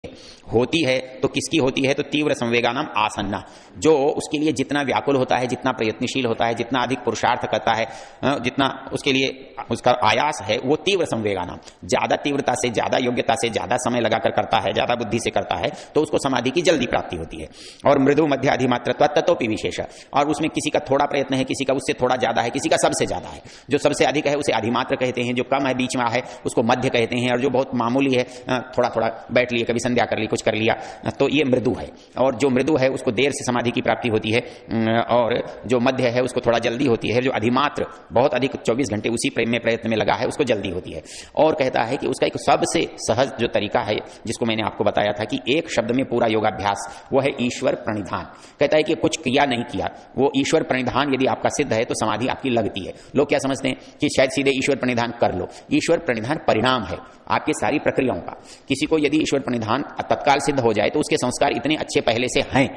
होती है तो किसकी होती है? तो तीव्र संवेगा नाम आसन्ना, जो उसके लिए जितना व्याकुल होता है, जितना प्रयत्नशील होता है, जितना अधिक पुरुषार्थ करता है, जितना उसके लिए उसका आयास है, वो तीव्र संवेगा नाम, ज्यादा तीव्रता से, ज्यादा योग्यता से, ज्यादा समय लगाकर करता है, ज्यादा बुद्धि से करता है, तो उसको समाधि की जल्दी प्राप्ति होती है। और मृदु मध्य अधिमात्रत्व ततोपि विशेष, और उसमें किसी का थोड़ा प्रयत्न है, किसी का उससे थोड़ा ज्यादा है, किसी का सबसे ज्यादा है। जो सबसे अधिक है उसे अधिमात्र कहते हैं, जो कम है, बीच में है, उसको मध्य कहते हैं, और जो बहुत मामूली है, थोड़ा थोड़ा बैठ लिए, कभी संध्या कर ली, कुछ कर लिया, तो ये मृदु है। और जो मृदु है उसको देर से समाधि की प्राप्ति होती है, और जो मध्य है उसको थोड़ा जल्दी होती है। जो अधिमात्र बहुत अधिक 24 घंटे उसी में प्रयत्न में लगा है, उसको जल्दी होती है। और कहता है कि उसका एक सबसे सहज जो तरीका है, जिसको मैंने आपको बताया था कि एक शब्द में पूरा योगाभ्यास, वो है ईश्वर प्रणिधान। कहता है कि कुछ किया नहीं किया, वो ईश्वर प्रणिधान यदि आपका सिद्ध है तो समाधि आपकी लगती है। लोग क्या समझते हैं कि शायद सीधे ईश्वर प्रणिधान कर लो। ईश्वर प्रणिधान परिणाम है आपकी सारी प्रक्रियाओं का। किसी को यदि ईश्वर प्रणिधान तत्काल सिद्ध हो जाए तो उसके संस्कार इतने अच्छे पहले से हैं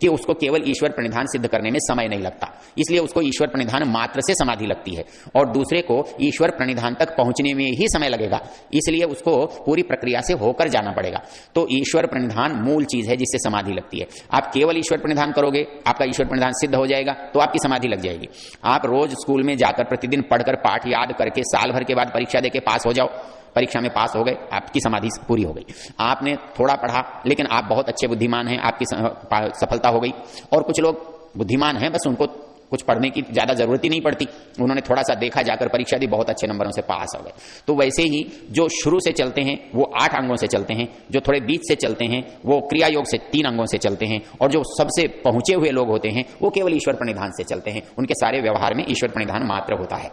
कि उसको केवल ईश्वर प्रणिधान सिद्ध करने में समय नहीं लगता, इसलिए उसको ईश्वर प्रणिधान मात्र से समाधि लगती है। और दूसरे को ईश्वर प्रणिधान तक पहुंचने में ही समय लगेगा, इसलिए उसको पूरी प्रक्रिया से होकर जाना पड़ेगा। तो ईश्वर प्रणिधान मूल चीज है जिससे समाधि लगती है। आप केवल ईश्वर प्रणिधान करोगे, आपका ईश्वर प्रणिधान सिद्ध हो जाएगा तो आपकी समाधि लग जाएगी। आप रोज स्कूल में जाकर प्रतिदिन पढ़कर पाठ याद करके साल भर के बाद परीक्षा देके पास हो जाओ, परीक्षा में पास हो गए, आपकी समाधि पूरी हो गई। आपने थोड़ा पढ़ा लेकिन आप बहुत अच्छे बुद्धिमान हैं, आपकी सफलता हो गई। और कुछ लोग बुद्धिमान हैं, बस उनको कुछ पढ़ने की ज्यादा जरूरत ही नहीं पड़ती, उन्होंने थोड़ा सा देखा, जाकर परीक्षा दी, बहुत अच्छे नंबरों से पास हो गए। तो वैसे ही जो शुरू से चलते हैं वो 8 अंगों से चलते हैं, जो थोड़े बीच से चलते हैं वो क्रिया योग से 3 अंगों से चलते हैं, और जो सबसे पहुंचे हुए लोग होते हैं वो केवल ईश्वर प्रणिधान से चलते हैं। उनके सारे व्यवहार में ईश्वर प्रणिधान मात्र होता है।